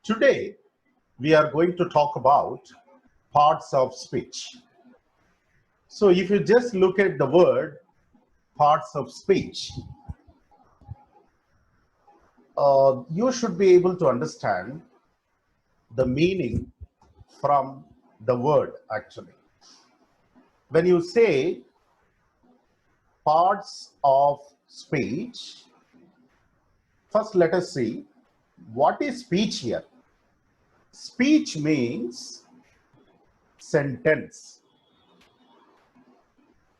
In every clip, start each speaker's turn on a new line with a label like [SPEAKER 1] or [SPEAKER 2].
[SPEAKER 1] Today, we are going to talk about parts of speech. So, if you just look at the word parts of speech, you should be able to understand the meaning from the word actually. When you say parts of speech, first let us see what is speech here. Speech means sentence.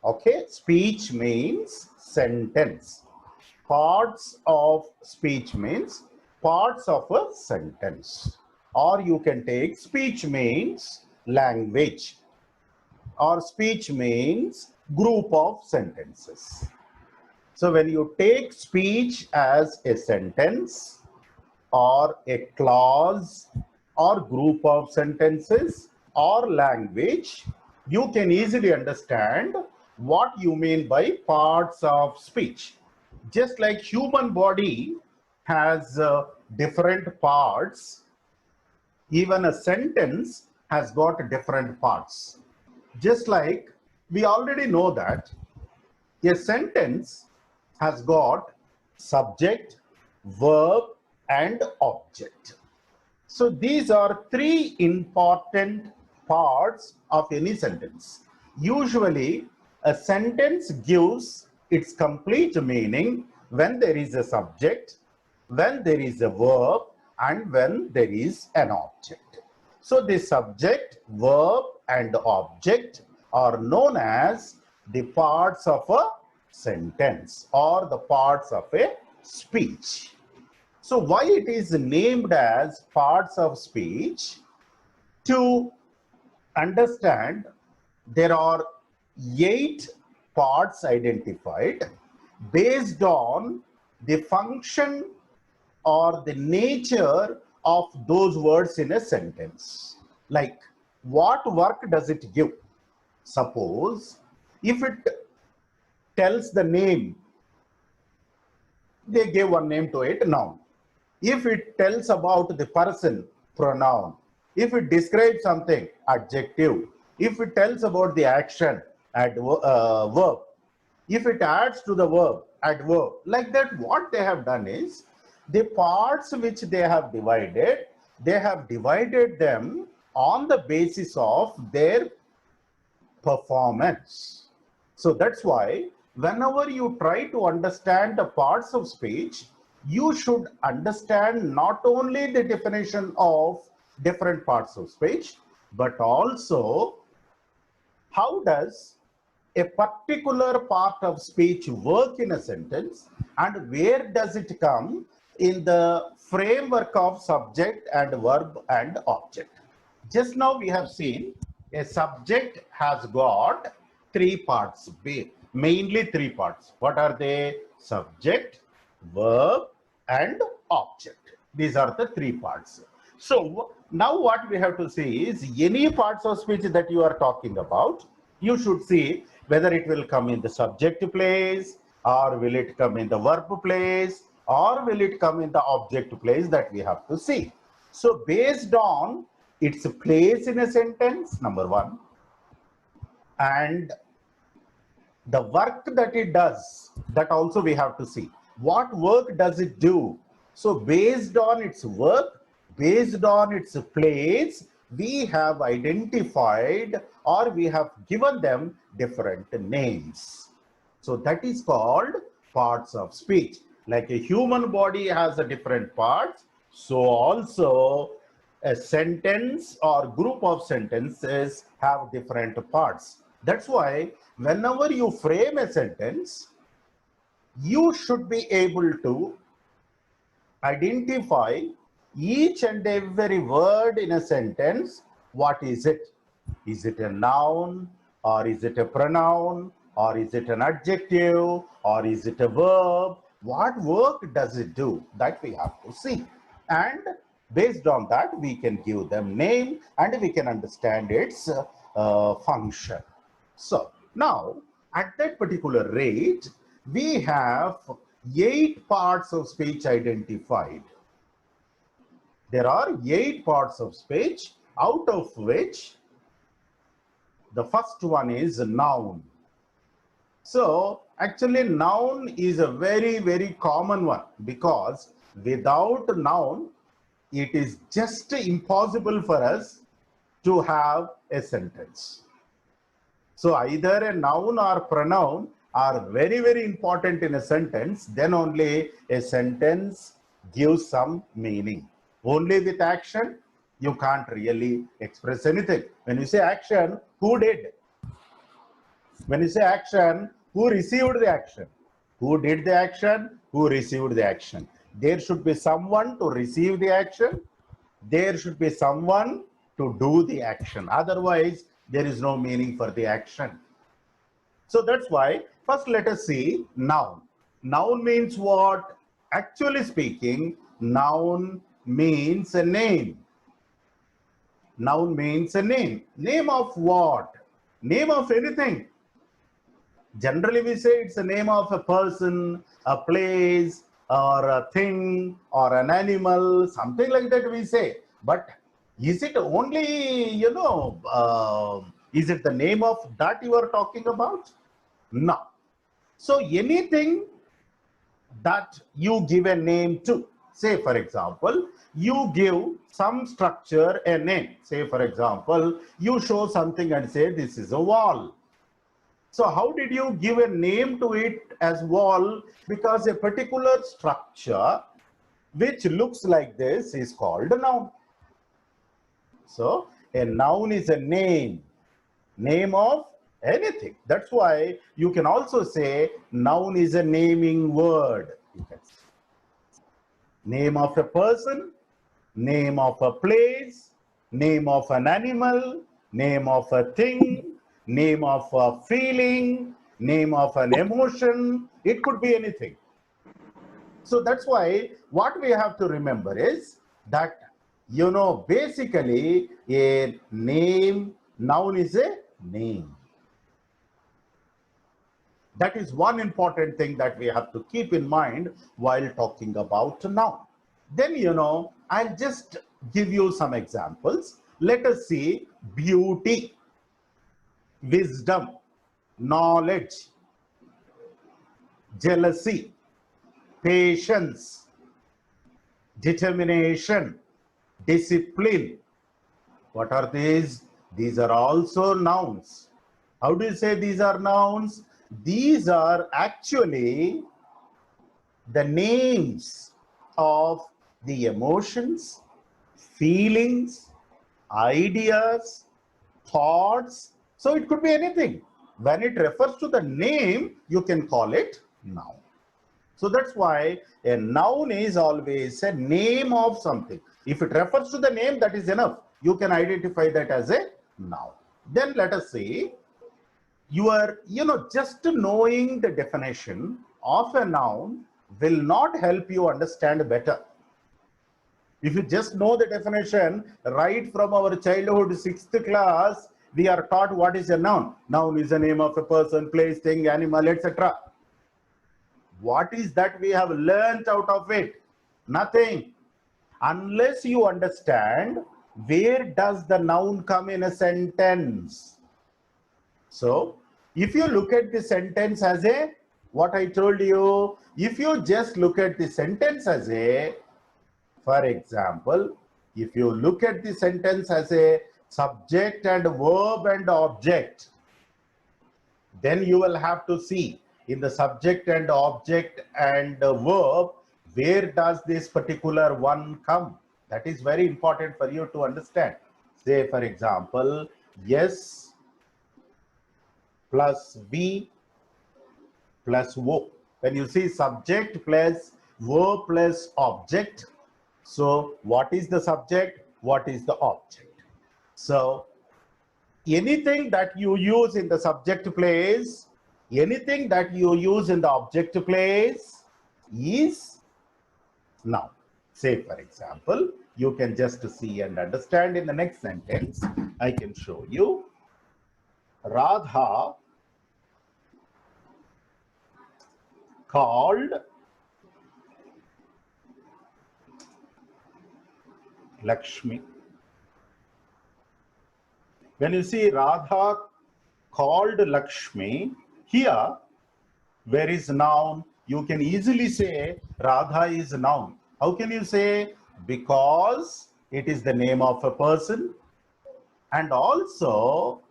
[SPEAKER 1] Okay, speech means sentence. Parts of speech means parts of a sentence. Or you can take speech means language, or speech means group of sentences. So when you take speech as a sentence or a clause or group of sentences or language, you can easily understand what you mean by parts of speech. Just like human body has different parts, even a sentence has got different parts. Just like we already know that a sentence has got subject, verb, and object. So these are three important parts of any sentence. Usually, a sentence gives its complete meaning when there is a subject, when there is a verb, and when there is an object. So the subject, verb, and object are known as the parts of a sentence or the parts of a speech. So why it is named as parts of speech? To understand, there are 8 parts identified based on the function or the nature of those words in a sentence. Like, what work does it give? Suppose if it tells the name, they gave one name to it, noun. If it tells about the person, pronoun. If it describes something, adjective. If it tells about the action, verb. If it adds to the verb, adverb. Like that, what they have done is, the parts which they have divided them on the basis of their performance. So that's why whenever you try to understand the parts of speech, you should understand not only the definition of different parts of speech, but also how does a particular part of speech work in a sentence and where does it come in the framework of subject and verb and object. Just now we have seen a subject has got 3 parts, mainly 3 parts. What are they? Subject, verb, and object. These are the 3 parts. So now what we have to see is any parts of speech that you are talking about, you should see whether it will come in the subject place, or will it come in the verb place, or will it come in the object place, that we have to see. So based on its place in a sentence, number 1, and the work that it does, that also we have to see. What work does it do? So based on its work, based on its place, we have identified or we have given them different names. So that is called parts of speech. Like a human body has a different parts, so also a sentence or group of sentences have different parts. That's why whenever you frame a sentence, you should be able to identify each and every word in a sentence. What is it? Is it a noun, or is it a pronoun, or is it an adjective, or is it a verb? What work does it do? That we have to see. And based on that, we can give them name and we can understand its function. So now, at that particular rate, we have 8 parts of speech identified. There are 8 parts of speech, out of which the first one is noun. So actually noun is a very, very common one, because without noun, it is just impossible for us to have a sentence. So either a noun or pronoun are very, very important in a sentence, then only a sentence gives some meaning. Only with action, you can't really express anything. When you say action, who did? When you say action, who received the action? Who did the action? Who received the action? There should be someone to receive the action. There should be someone to do the action. Otherwise, there is no meaning for the action. So that's why, first let us see noun. Noun means what? Actually speaking, noun means a name. Noun means a name. Name of what? Name of anything. Generally, we say it's the name of a person, a place, or a thing, or an animal, something like that we say. But is it only, is it the name of that you are talking about? No. So anything that you give a name to, say for example, you give some structure a name. Say for example, you show something and say this is a wall. So how did you give a name to it as wall? Because a particular structure which looks like this is called a noun. So a noun is a name of anything. That's why you can also say noun is a naming word. You can say name of a person, name of a place, name of an animal, name of a thing, name of a feeling, name of an emotion. It could be anything. So that's why what we have to remember is that, basically a name, noun is a name. That is one important thing that we have to keep in mind while talking about noun. Then, I'll just give you some examples. Let us see beauty, wisdom, knowledge, jealousy, patience, determination, discipline. What are these? These are also nouns. How do you say these are nouns? These are actually the names of the emotions, feelings, ideas, thoughts. So it could be anything. When it refers to the name, you can call it noun. So that's why a noun is always a name of something. If it refers to the name, that is enough. You can identify that as a noun. Then let us see, just knowing the definition of a noun will not help you understand better. If you just know the definition, right from our childhood, 6th class, we are taught what is a noun. Noun is the name of a person, place, thing, animal, etc. What is that we have learned out of it? Nothing. Unless you understand where does the noun come in a sentence. So, if you look at the sentence as a, what I told you, if you just look at the sentence as a, for example, if you look at the sentence as a subject and verb and object, then you will have to see in the subject and object and verb, where does this particular one come? That is very important for you to understand. Say, for example, yes plus V plus O. When you see subject plus verb plus object, so what is the subject? What is the object? So anything that you use in the subject place, anything that you use in the object place is noun. Say, for example, you can just see and understand in the next sentence. I can show you. Radha called Lakshmi. When you see Radha called Lakshmi, here, where is noun? You can easily say Radha is noun. How can you say? Because it is the name of a person. And also,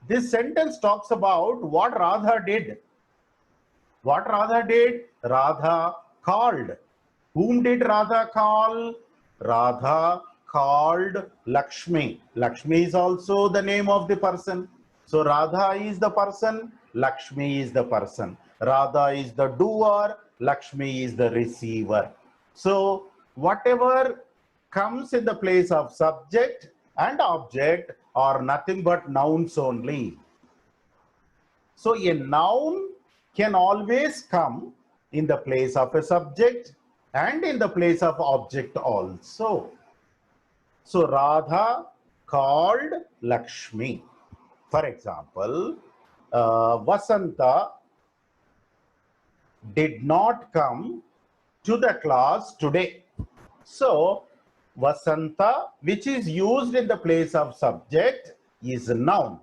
[SPEAKER 1] this sentence talks about what Radha did. What Radha did? Radha called. Whom did Radha call? Radha called Lakshmi. Lakshmi is also the name of the person. So Radha is the person, Lakshmi is the person. Radha is the doer, Lakshmi is the receiver. So whatever comes in the place of subject and object are nothing but nouns only. So a noun can always come in the place of a subject and in the place of object also. So Radha called Lakshmi. For example, Vasanta did not come to the class today. So Vasanta, which is used in the place of subject, is a noun.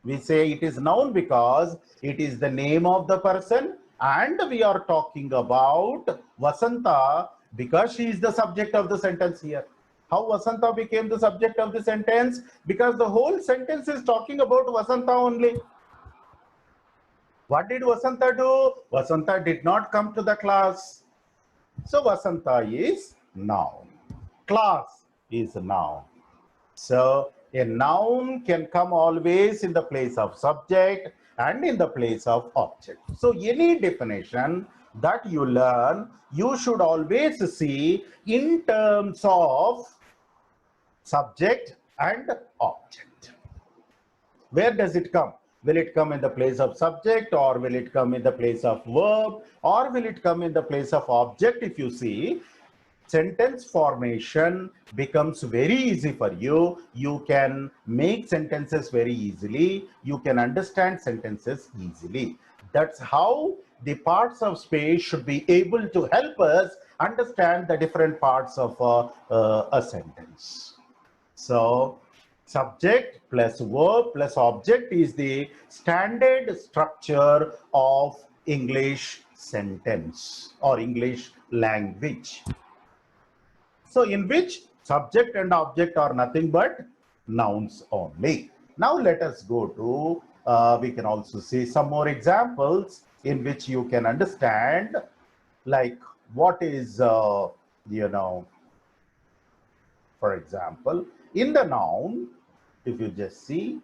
[SPEAKER 1] We say it is noun because it is the name of the person, and we are talking about Vasanta because she is the subject of the sentence here. How Vasanta became the subject of the sentence? Because the whole sentence is talking about Vasanta only. What did Vasanta do? Vasanta did not come to the class. So Vasanta is noun. Class is noun. So a noun can come always in the place of subject and in the place of object. So any definition that you learn, you should always see in terms of subject and object. Where does it come? Will it come in the place of subject, or will it come in the place of verb, or will it come in the place of object? If you see, sentence formation becomes very easy for you. You can make sentences very easily. You can understand sentences easily. That's how the parts of speech should be able to help us understand the different parts of a sentence. So subject plus verb plus object is the standard structure of English sentence or English language. So in which subject and object are nothing but nouns only. Now let us go to, we can also see some more examples in which you can understand like what is, for example, in the noun, if you just see,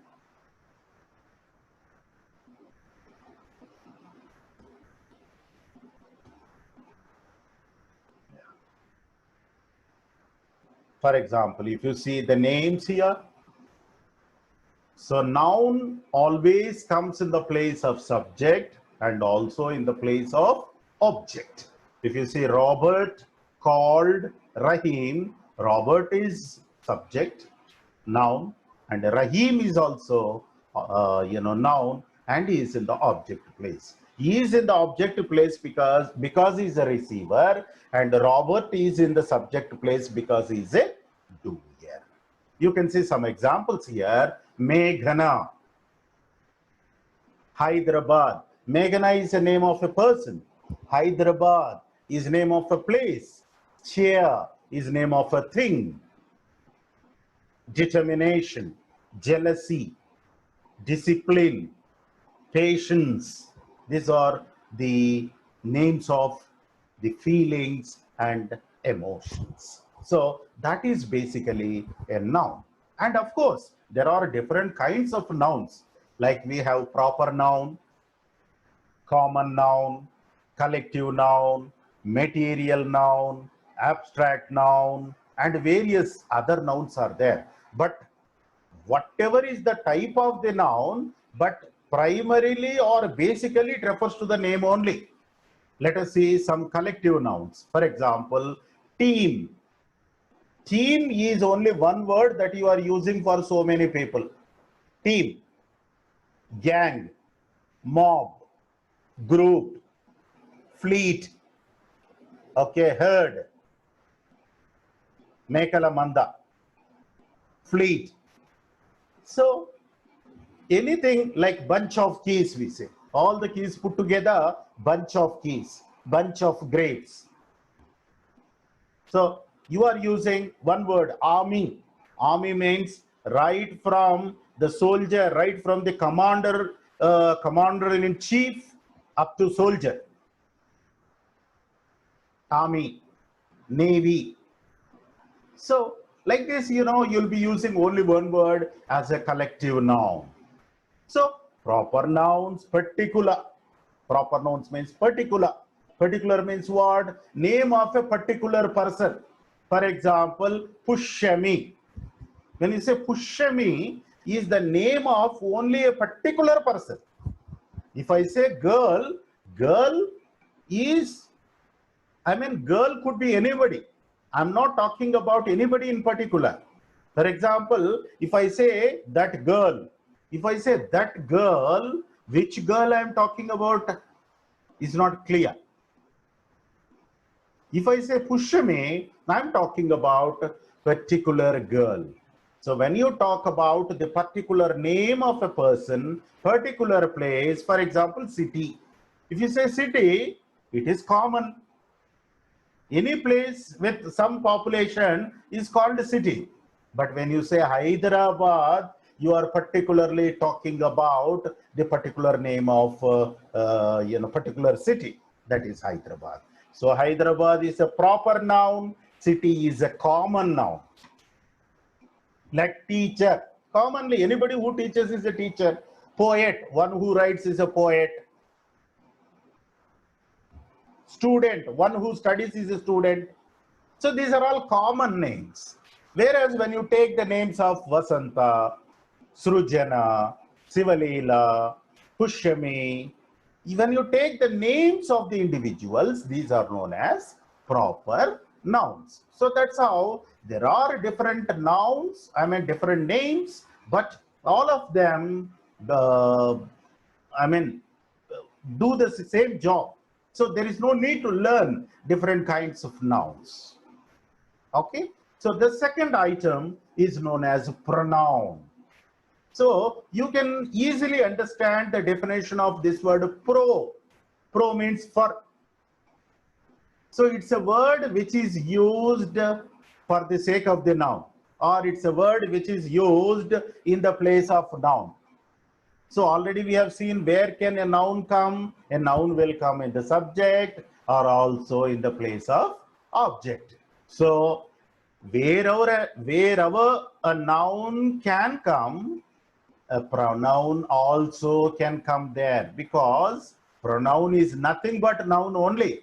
[SPEAKER 1] for example, if you see the names here, so noun always comes in the place of subject and also in the place of object. If you see Robert called Rahim, Robert is subject, noun, and Rahim is also, noun, and he is in the object place. He is in the object place because he is a receiver, and Robert is in the subject place because he is a doer. You can see some examples here. Meghana, Hyderabad. Meghana is the name of a person. Hyderabad is name of a place. Chair is name of a thing. Determination, jealousy, discipline, patience. These are the names of the feelings and emotions. So that is basically a noun. And of course, there are different kinds of nouns. Like we have proper noun, common noun, collective noun, material noun, abstract noun, and various other nouns are there. But whatever is the type of the noun, but primarily or basically it refers to the name only. Let us see some collective nouns. For example, team. Team is only one word that you are using for so many people. Team, gang, mob, group, fleet, okay, herd. Mekala Manda, fleet. So anything like bunch of keys, we say. All the keys put together, bunch of keys, bunch of grapes. So you are using one word, army. Army means right from the soldier, right from the commander, commander in chief up to soldier. Army, navy. So like this, you'll be using only one word as a collective noun. So proper nouns, particular. Proper nouns means particular. Particular means what? Name of a particular person. For example, Pushami. When you say Pushami, is the name of only a particular person. If I say girl, girl is, girl could be anybody. I'm not talking about anybody in particular. For example, if I say that girl, if I say that girl, which girl I'm talking about is not clear. If I say Pushame, I'm talking about particular girl. So when you talk about the particular name of a person, particular place, for example, city. If you say city, it is common. Any place with some population is called a city. But when you say Hyderabad, you are particularly talking about the particular name of particular city, that is Hyderabad. So Hyderabad is a proper noun, city is a common noun. Like teacher, commonly anybody who teaches is a teacher. Poet, one who writes is a poet. Student, one who studies is a student. So these are all common names. Whereas when you take the names of Vasanta, Srujana, Sivalila, Pushami, when you take the names of the individuals, these are known as proper nouns. So that's how there are different nouns, different names, but all of them, do the same job. So there is no need to learn different kinds of nouns. Okay. So the second item is known as pronoun. So you can easily understand the definition of this word pro. Pro means for. So it's a word which is used for the sake of the noun, or it's a word which is used in the place of noun. So already we have seen where can a noun come. A noun will come in the subject or also in the place of object. So wherever a noun can come, a pronoun also can come there, because pronoun is nothing but noun only.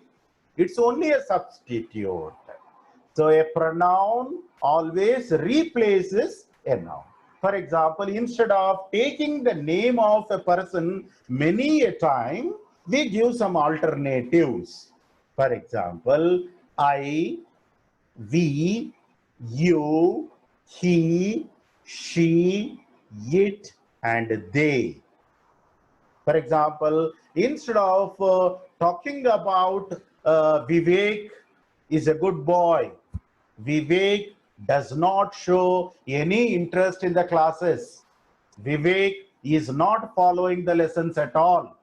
[SPEAKER 1] It's only a substitute. So a pronoun always replaces a noun. For example, instead of taking the name of a person many a time, we give some alternatives. For example, I, we, you, he, she, it, and they. For example, instead of talking about Vivek is a good boy, Vivek does not show any interest in the classes. Vivek is not following the lessons at all.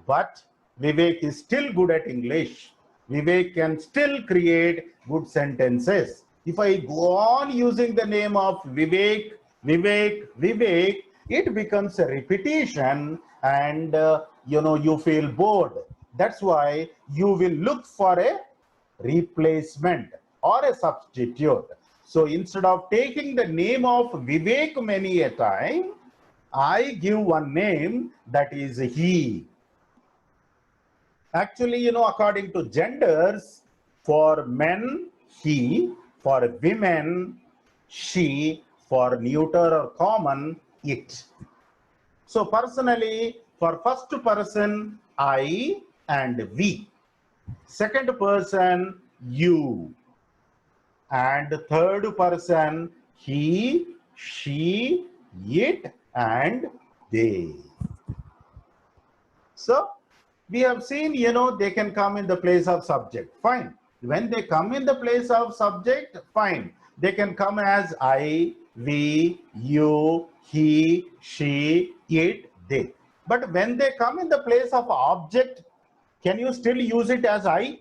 [SPEAKER 1] But Vivek is still good at English. Vivek can still create good sentences. If I go on using the name of Vivek, Vivek, Vivek, it becomes a repetition, and you feel bored. That's why you will look for a replacement or a substitute. So instead of taking the name of Vivek many a time, I give one name, that is he. Actually, according to genders, for men, he, for women, she, for neuter or common, it. So personally, for first person, I and we. Second person, you. And third person, he, she, it, and they. So we have seen, they can come in the place of subject. Fine. When they come in the place of subject, fine. They can come as I, we, you, he, she, it, they. But when they come in the place of object, can you still use it as I?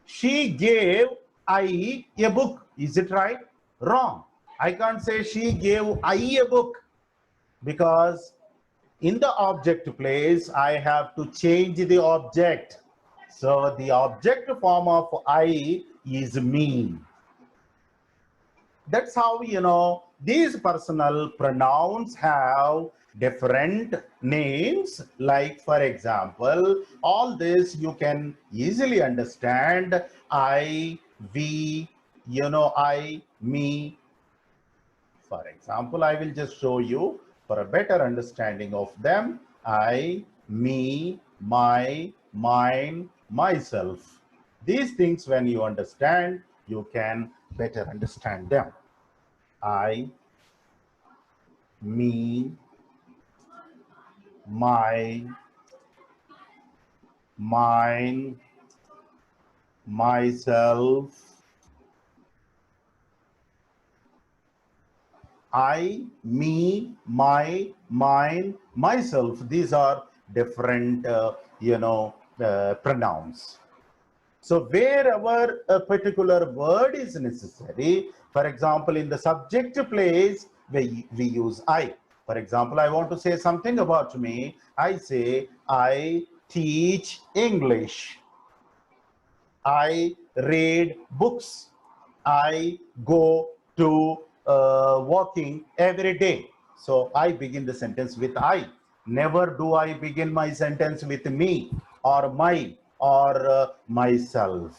[SPEAKER 1] She gave I a book. Is it right? Wrong. I can't say she gave I a book, because in the object place, I have to change the object. So the object form of I is me. That's how, these personal pronouns have different names. Like, for example, all this you can easily understand. I, we, I, me. For example, I will just show you for a better understanding of them. I, me, my, mine, myself. These things, when you understand, you can better understand them. I, me, my, mine, myself. I, me, my, mine, myself. These are different, pronouns. So wherever a particular word is necessary, for example, in the subject place, we use I. For example, I want to say something about me. I say, I teach English. I read books. I go to walking every day. So I begin the sentence with I. Never do I begin my sentence with me or my or myself.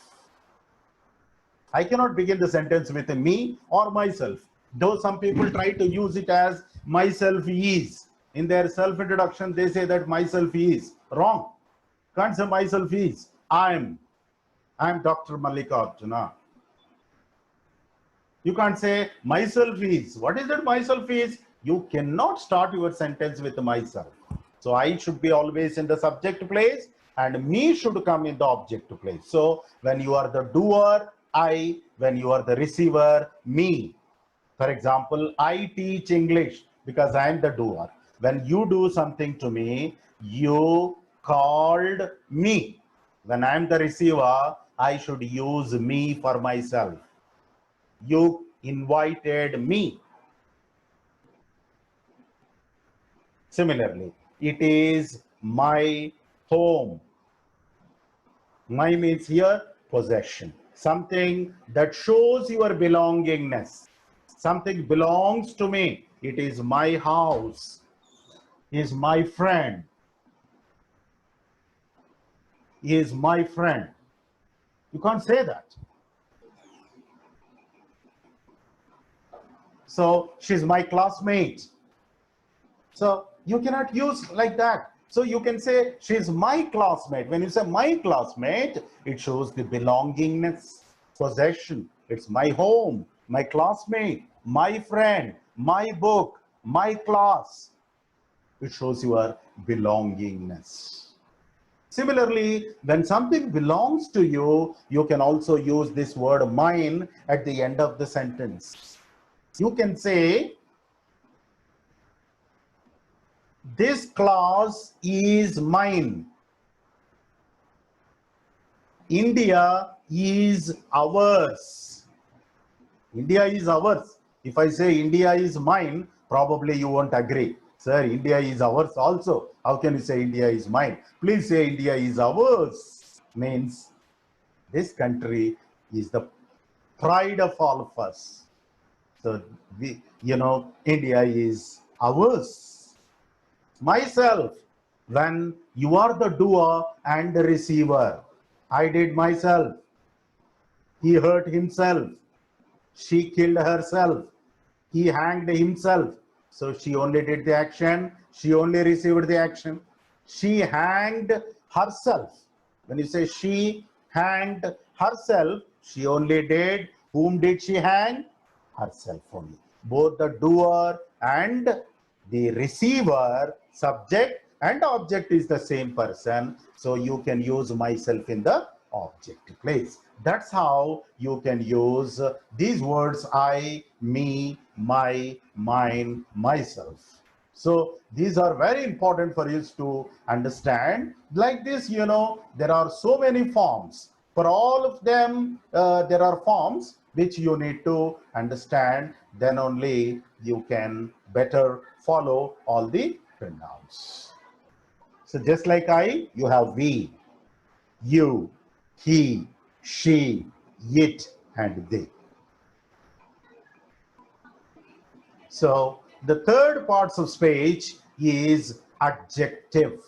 [SPEAKER 1] I cannot begin the sentence with me or myself. Though some people try to use it as myself is. In their self-introduction, they say that myself is. Wrong. Can't say myself is. I'm Dr. Mallikarjuna. You can't say myself is. What is that myself is? You cannot start your sentence with myself. So I should be always in the subject place and me should come in the object place. So when you are the doer, I. When you are the receiver, me. For example, I teach English because I am the doer. When you do something to me, you called me. When I am the receiver, I should use me for myself. You invited me. Similarly, it is my home. My means here possession. Something that shows your belongingness. Something belongs to me. It is my house. He is my friend. He is my friend. You can't say that. So she's my classmate. So you cannot use like that. So you can say she's my classmate. When you say my classmate, it shows the belongingness, possession. It's my home, my classmate, my friend, my book, my class. It shows your belongingness. Similarly, when something belongs to you, you can also use this word mine at the end of the sentence. You can say, this class is mine. India is ours. India is ours. If I say India is mine, probably you won't agree. Sir, India is ours also. How can you say India is mine? Please say India is ours. Means this country is the pride of all of us. So, India is ours. Myself, when you are the doer and the receiver. I did myself. He hurt himself. She killed herself. He hanged himself. So she only did the action. She only received the action. She hanged herself. When you say she hanged herself, she only did. Whom did she hang? Herself only. Both the doer and the receiver, subject and object is the same person. So you can use myself in the object place. That's how you can use these words: I, me, my, mine, myself. So these are very important for you to understand. Like this, you know, there are so many forms. For all of them, there are forms which you need to understand. Then only you can better follow all the pronouns. So just like I, you have we, you, he, she, it, and they. So the third parts of speech is adjective.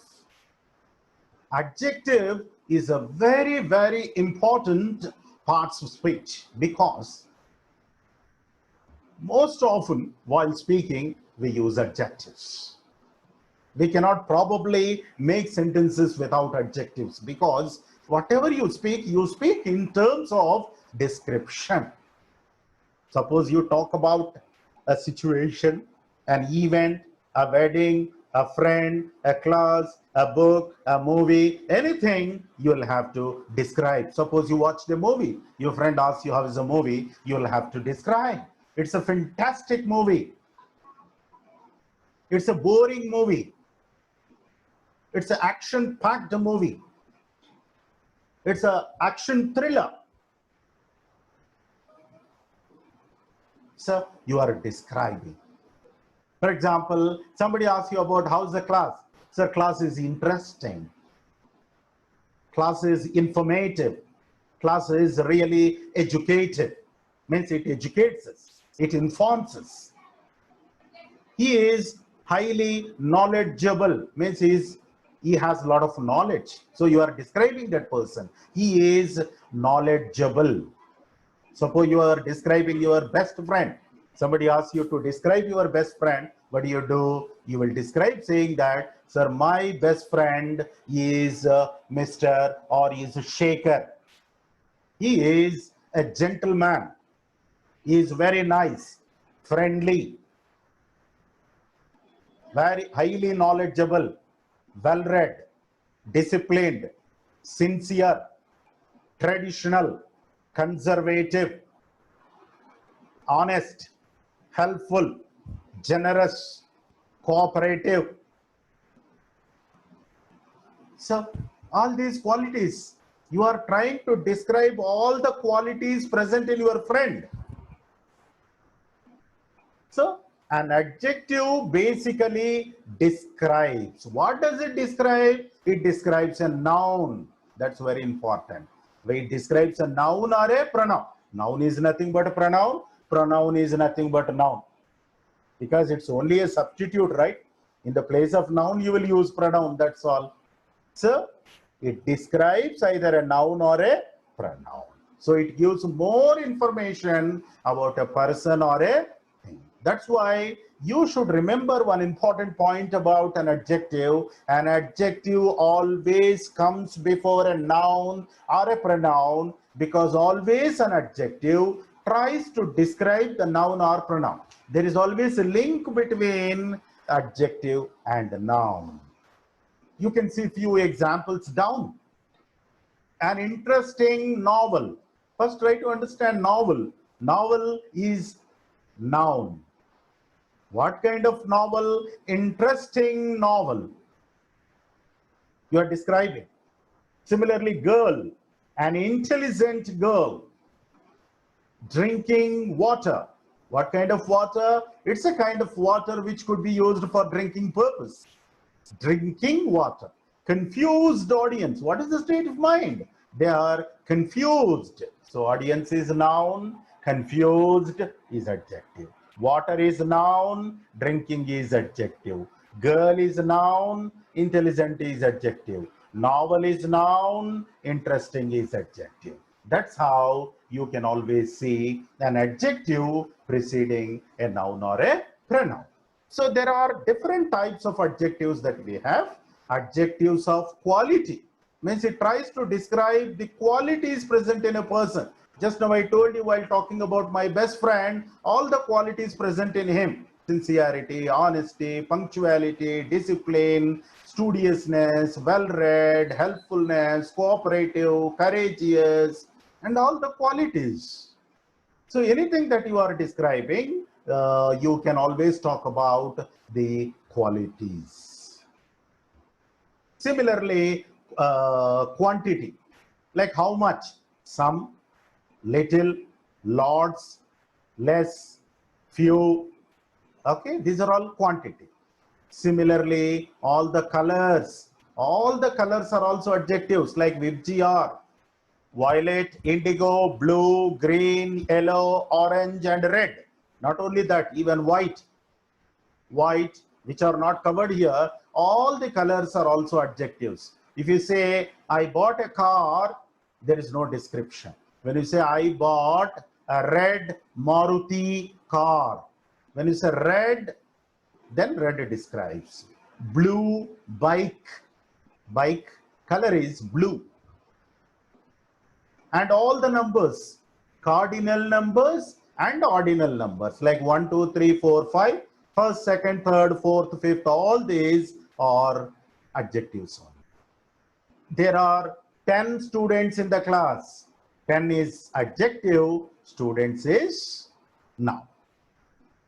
[SPEAKER 1] Adjective is a very, very important parts of speech, because most often while speaking we use adjectives. We cannot probably make sentences without adjectives, because whatever you speak in terms of description. Suppose you talk about a situation, an event, a wedding, a friend, a class, a book, a movie, anything, you'll have to describe. Suppose you watch the movie, your friend asks you how is the movie, you'll have to describe. It's a fantastic movie. It's a boring movie. It's an action-packed movie. It's an action thriller. So you are describing. For example, somebody asks you about how's the class. Sir, class is interesting. Class is informative. Class is really educative. Means it educates us. It informs us. He is highly knowledgeable. Means he has a lot of knowledge. So you are describing that person. He is knowledgeable. Suppose you are describing your best friend. Somebody asks you to describe your best friend. What do? You will describe saying that, sir, my best friend is Mr. or is Shaker. He is a gentleman. He is very nice, friendly, very highly knowledgeable, well-read, disciplined, sincere, traditional, conservative, honest, helpful, generous, cooperative. So all these qualities, you are trying to describe all the qualities present in your friend. So an adjective basically describes. What does it describe? It describes a noun. That's very important. It describes a noun or a pronoun. Noun is nothing but a pronoun. Pronoun is nothing but a noun. Because it's only a substitute, right? In the place of noun, you will use pronoun, that's all. So it describes either a noun or a pronoun. So it gives more information about a person or a thing. That's why you should remember one important point about an adjective. An adjective always comes before a noun or a pronoun, because always an adjective tries to describe the noun or pronoun. There is always a link between adjective and noun. You can see few examples down. An interesting novel. First, try to understand novel. Novel is noun. What kind of novel? Interesting novel. You are describing. Similarly, girl. An intelligent girl. Drinking water. What kind of water? It's a kind of water which could be used for drinking purpose. Drinking water. Confused audience. What is the state of mind? They are confused. So audience is noun, confused is adjective. Water is noun, drinking is adjective. Girl is noun, intelligent is adjective. Novel is noun, interesting is adjective. That's how you can always see an adjective preceding a noun or a pronoun. So there are different types of adjectives that we have. Adjectives of quality means it tries to describe the qualities present in a person. Just now I told you while talking about my best friend, all the qualities present in him. sincerity, honesty, punctuality, discipline, studiousness, well-read, helpfulness, cooperative, courageous, and all the qualities. So anything that you are describing, you can always talk about the qualities. Similarly, quantity, like how much, some, little, lots, less, few. Okay, these are all quantity. Similarly, all the colors are also adjectives like VIBGR, violet, indigo, blue, green, yellow, orange, and red. Not only that, even white, which are not covered here, all the colors are also adjectives. If you say, I bought a car, there is no description. When you say, I bought a red Maruti car, when you say red, then red describes. Blue bike color is blue. And all the numbers, cardinal numbers and ordinal numbers, like 1, 2, 3, 4, 5, first, second, third, fourth, fifth, all these are adjectives only. There are 10 students in the class. 10 is adjective, students is noun.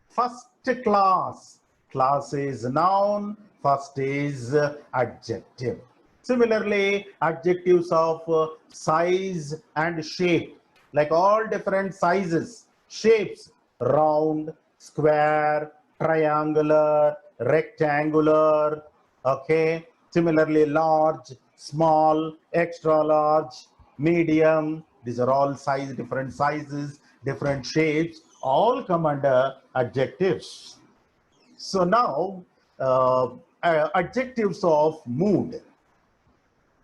[SPEAKER 1] First class, class is noun, first is adjective. Similarly, adjectives of size and shape, like all different sizes, shapes, round, square, triangular, rectangular, okay. Similarly, large, small, extra large, medium, these are all size, different sizes, different shapes, all come under adjectives. So now, adjectives of mood.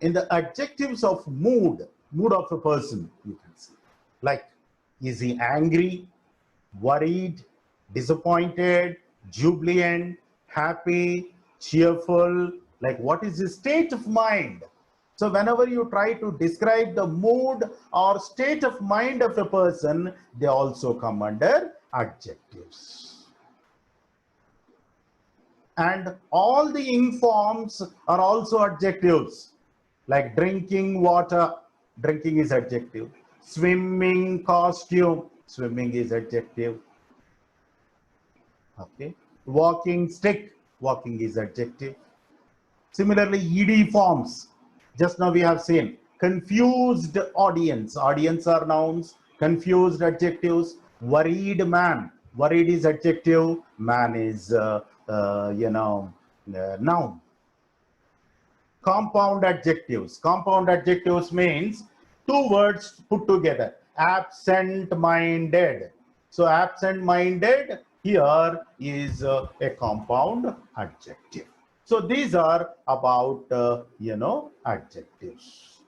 [SPEAKER 1] In the adjectives of mood of a person, you can see, like, is he angry, worried, disappointed, jubilant, happy, cheerful, like what is his state of mind? So whenever you try to describe the mood or state of mind of a person, they also come under adjectives. And all the ing forms are also adjectives, like drinking water, drinking is adjective. Swimming costume, swimming is adjective. Okay. Walking stick, walking is adjective. Similarly, ed forms, just now we have seen confused audience, audience are nouns, confused adjectives. Worried man, worried is adjective, man is noun. Compound adjectives means two words put together, absent minded. So absent minded here is a compound adjective. So these are about adjectives.